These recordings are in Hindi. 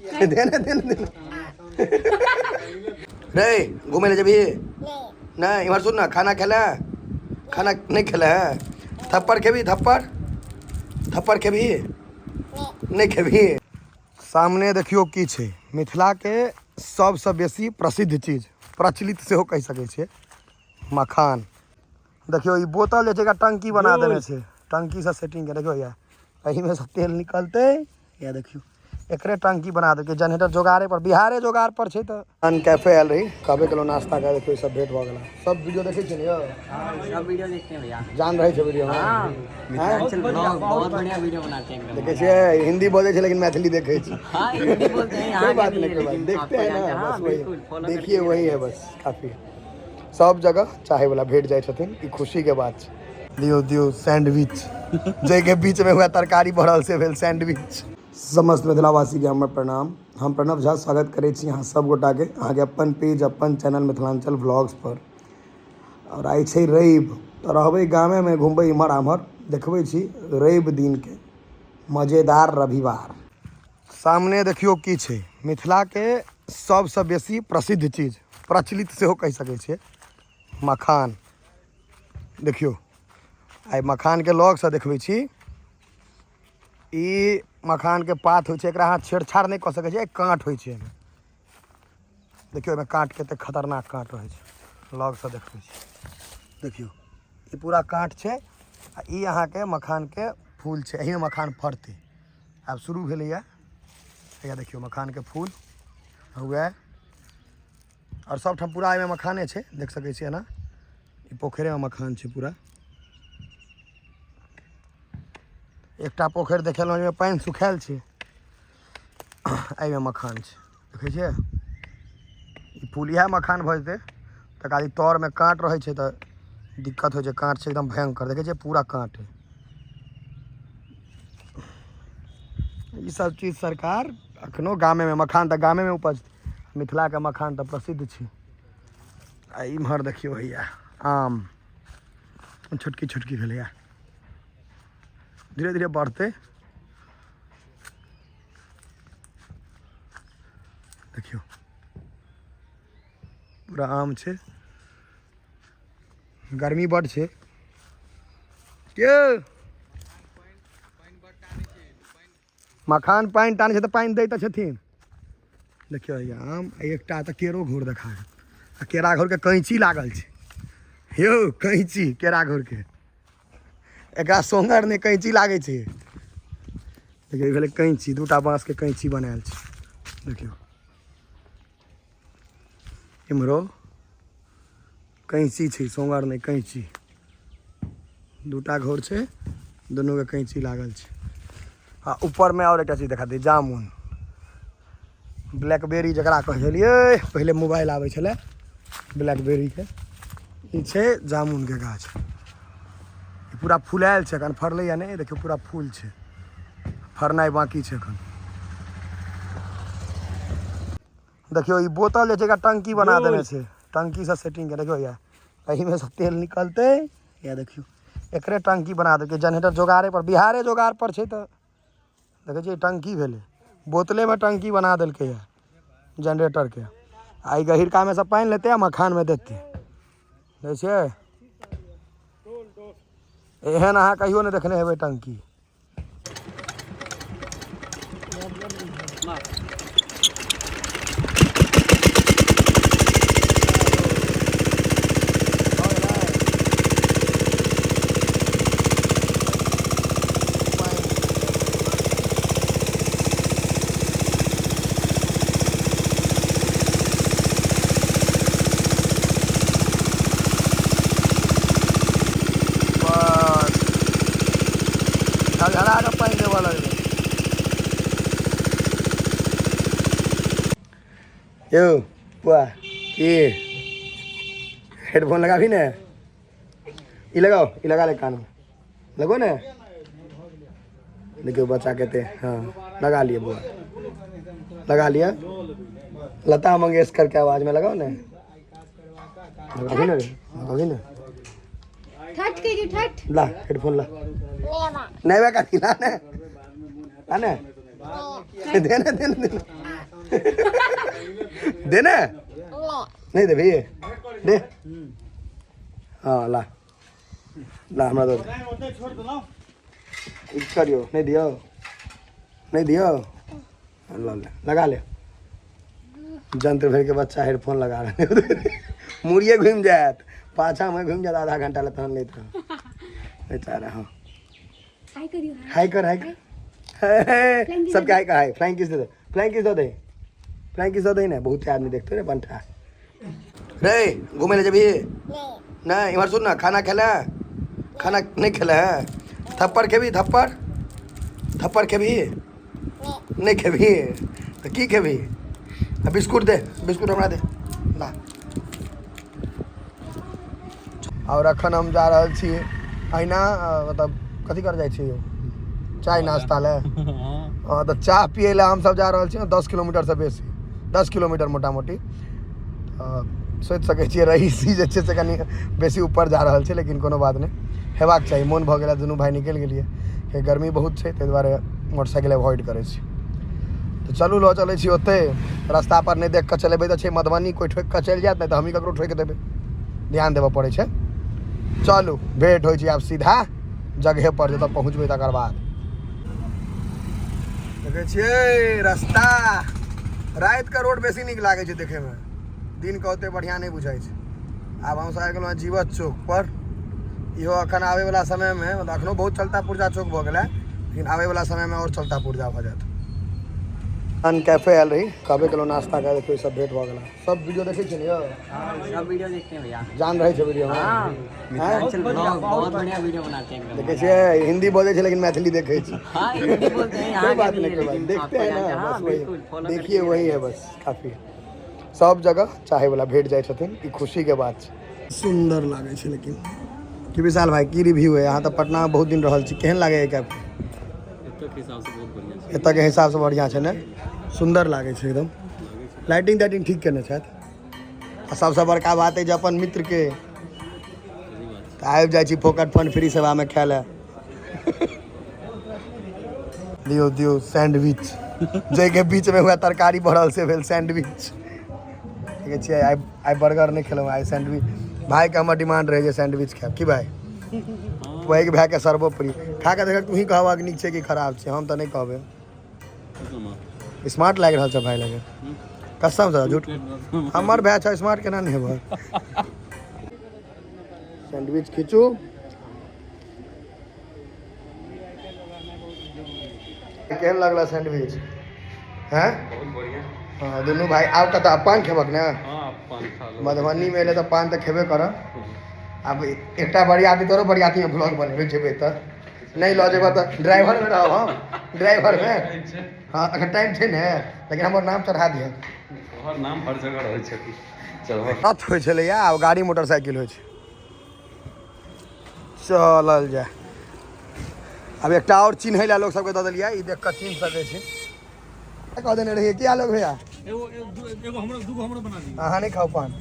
देने देने रे घूमे ले जभी नहीं इमर सुन ना खाना खेला खाना नहीं खेला है थप्पड़ खेबी थप्पड़ खेबी नहीं खेबी सामने देखियो की छै मिथिला के सबसे बेसी प्रसिद्ध चीज प्रचलित सेहो कहि सकै छै मखान देखियो ई बोतल जे छै एकरा टंकी बना देने छै टंकी से सेटिंग के देखियो या एही में से तेल निकलते या देखियो एकरे टंकी बना दे के जनरेटर जोगारे पर बिहारे जोगार पर छै त अन कैफे आयल रही कहबे केलो नाश्ता करे देखियो सब भेट भ गेला सब वीडियो देखे छी ने यो हां सब वीडियो देखते हैं भैया जान रहे छे वीडियो हां मिथिलांचल ब्लॉग बहुत बढ़िया वीडियो बनाते हैं देखे छे हिंदी बोले छे लेकिन मैथिली देखे छी हां हिंदी बोलते हैं कोई बात नहीं कोई बात देखते हैं ना बस वही देखिए वही है बस काफी सब जगह चाहे वाला भेट जाए छथिन ई खुशी के बात छै दियो दियो सैंडविच जय के बीच में हुआ तरकारी बढ़ल से भेल सैंडविच समस्त मिथिलावासी के हमर प्रणाम हम प्रणव झा स्वागत करै छी अहाँ सब गोटा के अहाँ के अपन पेज अपन चैनल मिथिलांचल व्लॉग्स पर और आई छै रवि तो रहबै गामे में घूमबै इमहर आमहर देखबै छी रवि दिन के मजेदार रविवार सामने देखियो की छै मिथिला के सबसे बेसी प्रसिद्ध चीज प्रचलित सेहो कहि सकै छै मखान देखियो आई मखान के लग से देखबै छी ई मखान के पात होइ छै एकरा अहाँ छेड़छाड़ नहीं कऽ सकै छी काँट होइ छै देखियो एहिमे काँट कते खतरनाक काँट रहै छै लग से देखबै छी देखियो ई पूरा काँट छै आ ई अहाँके मखान के फूल छै एही में मखान फड़तै आब शुरू भेलैया या देखियो मखान के फूल हुए और सब ठाम पूरा एहिमे मखाने छै देख सकै छियै ना ई पोखरे में मखान छै पूरा एकटा पोखरि देखेलहुँ ओहिमे पानि सुखायल छै एहिमे मखान छै देखै छियै ई फूल इएह मखान भऽ जेतै तऽ खाली तरमे काँट रहै छै तऽ दिक्कत होइ छै काँट छै एकदम भयंकर देखै छियै पूरा काँट है ई सब चीज सरकार एखनो गामे में मखान तऽ गामे में उपजतै मिथिला के मखान तऽ प्रसिद्ध छै आ इम्हर देखियो हैया आम छोटकी छोटकी भेलैया धीरे धीरे बढ़ते देखियो पूरा आम छै गर्मी बड़ छै के मखान पानि टानै छै तऽ पानि दै तऽ छथिन देखियो हैया आम एकटा तऽ केरो घोर देखा आ केरा घोर के कैंची लागल छै यौ कैंची केरा घोर के एकरा सोंगर ने कैंची लागे छै देखियो भेलै कैंची दूटा बाँस के कैंची बनायल छै देखियो इम्हरो कैंची छै सोंगर ने कैंची दूटा घोर छै दोनों के कैंची लागल छै हाँ ऊपर में और एक चीज देखा दी जामुन ब्लैकबेरी जकरा कहै छलियै पहिले मोबाइल आबै छलै ब्लैकबेरी के ई छै जामुन के गाछ पूरा फुलायल छै एखन फड़लै या नहीं देखियो पूरा फूल छै फड़नाइ बाकी छै एखन देखियो ई बोतल जे छै एकरा टंकी बना देने छै टंकी से सेटिंग के देखियो या एही में से तेल निकलते या देखियो एकरे टंकी बना दे के जनरेटर जोगारे पर बिहारे जोगार पर छै त देखै छियै टंकी भेलै बोतले में टंकी बना देलकै या जनरेटर के आई गहिरका में से पानि लेतै आ मखान में देतै देखै छियै एहन अहाँ कहियो नहीं देखने हेबै टंकी झड़ा के पानि देवऽ लगलै यो बुआ की हेडफोन लगाबी ने ई लगाओ ई लगा ले कान में लगो ने देखियो बच्चा कहते हाँ लगा लिए बुआ लगा लिया लता मंगेशकर के आवाज में लगाओ ने लगाबी ना ठट के जी ठट ला हेडफोन ला नहीं वे का खिला ने आने देने देने देना नहीं दे भैया दे हाँ ला ला हमरा दो करियो नहीं दियो ला ले लगा ले जंत्र भर के बच्चा हेडफोन लगा रहे मुड़िए घूम जात पाछा में घूम जाता आधा घंटा तहन लेत रह बेचारा हाँ हाय कर सबके हाय का हाय फ्लाइंग किस दे फ्लाइंग किस दे ना बहुत आदमी देखते रे बंठा रे घूमे ले जबी नहीं इमर सुन ना खाना नहीं खेला है थप्पड़ खेबी थप्पड़ खेबी नहीं खेबी तो की खेबी बिस्कुट हमरा दे ला और अखन हम जा रहल छी अहिना मतलब कथी कर जाइ छी चाय नाश्ता ले हाँ तो चाय पिए ला हम सब जा रहल छी 10 किलोमीटर से बेसी 10 किलोमीटर मोटा मोटी सोच सकै छियै रईसी जे छै से कनि बेसी ऊपर जा रहल छै लेकिन कोनो बात नहीं हेबाक चाहिए मोन भऽ गेल दुनू भाई निकलि गेलियै कि गर्मी बहुत छै ताहि दुआरे मोटरसाइकिल अवॉइड करै छी तो चलू लऽ चलै छी ओते रास्ता पर नहीं देख कऽ चलेबै तऽ छै मधुबनी कोई ठोकि कऽ चलि जायत नहीं तो हमही ककरो ठोकि देबै ध्यान देबऽ पड़ै छै चलू भेंट होइ छै आब सीधा जगह पर जतऽ पहुँचबै तकर बाद देखै छियै रास्ता राति का रोड बेसी नीक लागै छै देखैमे दिन के ओते बढ़िया नहीं बुझाइ छै आब हम सब गेलहुँ जीवत चौक पर इहो अखन आवे वाला समय में मतलब अखनो बहुत चलता पुर्जा चौक भऽ गेलै लेकिन आवे वाला समय में और चलता पुर्जा भऽ जायत अन कैफे आयल रही कहबे केलहुँ नाश्ता करे देखियो सब भेंट भऽ गेला सब वीडियो देखै छियै यौ सब वीडियो देखते हैं भैया जान रहे छै वीडियो मिथिलांचल ब्लॉग बहुत बढ़िया वीडियो बनाते हैं देखै छियै हिंदी बोलै छै लेकिन मैथिली देखै छी हाँ हिंदी बोलते हैं यहाँ कोई बात नहीं कोई बात देखते हैं ना बस वही देखिए वही है बस काफी सब जगह चाहे वाला भेट जाए छथिन ई खुशी के बात छै सुंदर लागे छै लेकिन कि विशाल भाई की रिव्यू है यहाँ तो पटना में बहुत दिन रहल छी केहन लागे कैफ एतऽ के हिसाब से बढ़िया छै ने सुंदर लागे छै एकदम लाइटिंग ताइटिंग ठीक केने छथि आ सबसे बड़का बात है जे अपन मित्र के आबि जाइ छी फोकट फन फ्री सेवा में खाय ले दियो सैंडविच जै के बीच में हुआ तरकारी भरल से भेल सैंडविच ठीक छै आई बर्गर नहीं खेलौं आई सैंडविच भाई के हमर डिमांड रहे जे सैंडविच खाएब की भाई पैघ भाई के सर्वोपरि खा के देख तू ही कहबा कि नीक छै कि खराब छै हम तो नहीं कहबे स्मार्ट लाग रहल छै भाई लगे कसम से झूठ हमर भाई छै स्मार्ट केना नहीं हेबो सैंडविच खींचू केहन लगला सैंडविच हैं बहुत बढ़िया हाँ दुनू भाई आब कतऽ पान खेबक ने मधुबनी में एले तऽ पान तऽ खेबे करब अब एकटा बरियाती तोरो बरियाती में ब्लॉग बनेबे जेबै तऽ नहीं लऽ जेबऽ तऽ ड्राइवर में रहब हम ड्राइवर में हाँ अगर टाइम छै ने लेकिन हमर नाम चढ़ा दिअ तोहर नाम हर जगह रहै छै कि चलबऽ बात होइ छलैया आब गाड़ी मोटरसाइकिल होइ छै चलल जाए अब एकटा और चिन्है ला लोग सबके दऽ देलियै ई देख कऽ चिन्ह सकै छी कह देने रहिए क्या लोग भैया एगो हमरो दूगो हमरो बना दी हाँ नहीं खाओ पान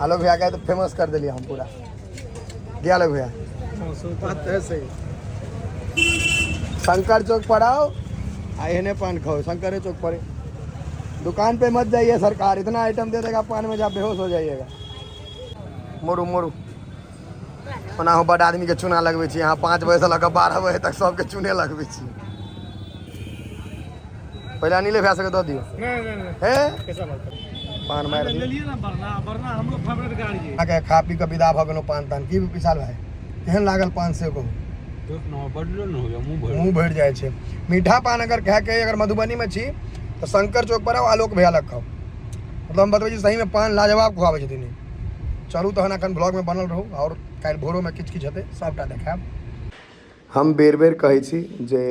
आलोक भैया कहे तो फेमस कर दिलिए हम पूरा क्या लोग भैया बात है सही शंकर चौक पर आओ आइए पान खाओ शंकर चौक पर दुकान पे मत जाइए सरकार इतना आइटम दे देगा पान में जब बेहोश हो जाइएगा मोरू मोरू ओना हो बड़ आदमी के चूना लगबे छी यहाँ 5 बजे से लगा 12 बजे तक सबके चूने लगबे छी पहले अनिले भैया सके दो दियो नहीं कैसा बात पान मार ले लिए ना वरना हमरो फेवरेट गाड़ी है आके खा पी के विदा भ गेलो पान तान की विशाल भाई केहन लागल पान से को मुंह भर जाए छे मीठा पान अगर खा के अगर मधुबनी में छी तो शंकर चौक पर आलोक भैया लग खाओ मतलब हम बतबै छी सही में पान लाजवाब खुआबै छथिन चलू तहन अखन ब्लॉग में बनल रहू और काल्हि भोरो में किछ किछ हेतै सबटा देखाब हम बेर बेर कहै छी जे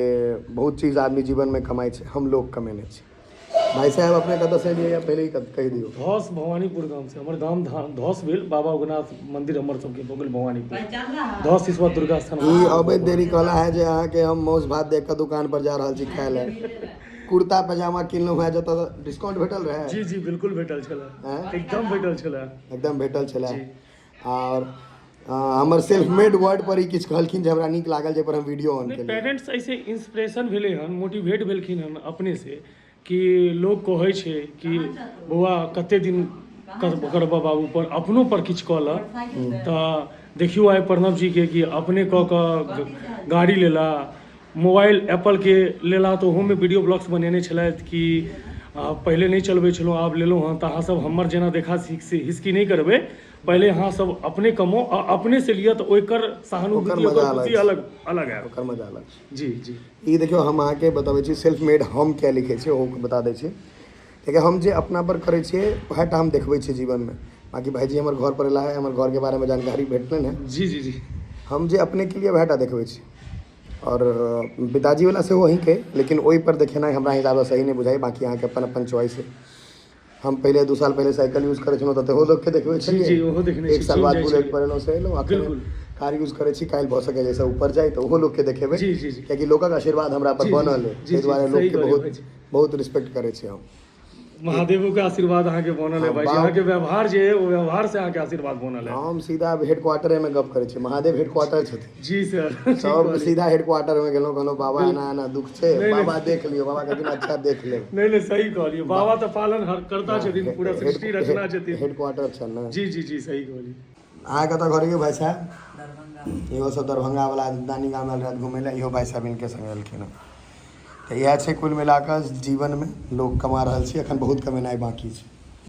बहुत चीज आदमी जीवन में कमाई छै हम लोग कमेने छी भाई साहब अपने कतऽ से एलियै या पहले ही कहि दियौ धौस भवानीपुर गांव से हमर गांव धौस भेल बाबा उगनाथ मंदिर हमर सबके भोगल भवानीपुर धौस ईश्वर दुर्गा स्थान ई अबैत देरी कहला है जे अहाँ के हम मौस भात देख के दुकान पर जा रहल छी खाय ले कुर्ता पैजामा किनलहुँ है जतऽ डिस्काउंट भेटल रहे जी जी बिल्कुल भेटल छलै एकदम भेटल छलै और हमर सेल्फ मेड वर्ड पर ही किछु कहलखिन जे हमरा नीक लागल जे पर हम वीडियो ऑन केलियै पेरेंट्स ऐसे इंस्पिरेशन भेलै हन मोटिवेट भेलखिन हन अपने से कि लोग कहै छै कि बौआ कते दिन करबा बाबू पर अपनो पर किछु कऽ ल तऽ देखियो आइ प्रणव जी के कि अपने कऽ कऽ गाड़ी लेला, मोबाइल एप्पल के लेला तऽ ओहोमे वीडियो ब्लॉग्स बनेने छलथि कि पहले नहीं चलबै छलहुँ आब लेलहुँ हँ, तऽ अहाँ सब हमर जेना देखा हिस्की नहीं करबै, पहले अहाँ सब अपने कमो आ अपने से लिअ तऽ ओकर सहानुभूति ओकर खुशी अलग अलग है, ओकर मजा अलग। जी जी ई देखियो हम अहाँके बताबै छी सेल्फ मेड हम क्या लिखै छी ओहो बता दै छी। देखिए हम जे अपना पर करै छियै वएह टा हम देखबै छी जीवन में। बाकी भाईजी हमर घर पर एला है, हमर घर के बारे में जानकारी भेटलनि है, जी जी जी हम जे अपने के लिए वएह टा देखबै छी। और पिताजी वाला से वहीं के, लेकिन ओहि पर देखेनाइ हमरा हिसाब से सही नहीं बुझाई। बाकी अहाँके अपन अपन चॉइस है। हम पहले 2 साल पहले साइकिल यूज करै छलहुँ तऽ ओहो लोग के देखबै जी जी ओहो देखने 1 साल बाद बुलेट पर एलहुँ से एलहुँ, बिल्कुल कार यूज करै छी, काल्हि भऽ सकै जैसे ऊपर जाए तऽ ओहो लोग के देखेबै, जी जी जी कियाकि लोकक आशीर्वाद हमरा पर बनल है, ताहि दुआरे लोग के बहुत रिस्पेक्ट करै छी हम। महादेवो के आशीर्वाद अहाँ के बनल है भाई, अहाँ के व्यवहार जे है वो व्यवहार से अहाँ के आशीर्वाद बनल है। हम सीधा हेडक्वार्टर में गप करै छी, महादेव हेडक्वार्टर छथिन। जी सर सब सीधा हेडक्वार्टर में गेलहुँ, कहलहुँ बाबा एना एना दुख छै, बाबा देख लियो, बाबा कहथिन अच्छा देख लेब। नहीं सही कहलियो, बाबा तो पालन हर करता छथिन, पूरा सृष्टि रचना छथिन। हेडक्वार्टर छ ना। जी जी जी सही कहलियो। अहाँके तऽ घर के भाई साहब इहो सब दरभंगा वाला दानी गाँव आयल रहत घुमै लए, इहो भाई साहब इनके संग एलखिन हँ। तऽ इएह छै कुल मिलाकऽ जीवन में लोग कमा रहल छी, एखन बहुत कमेनाइ बाकी छै।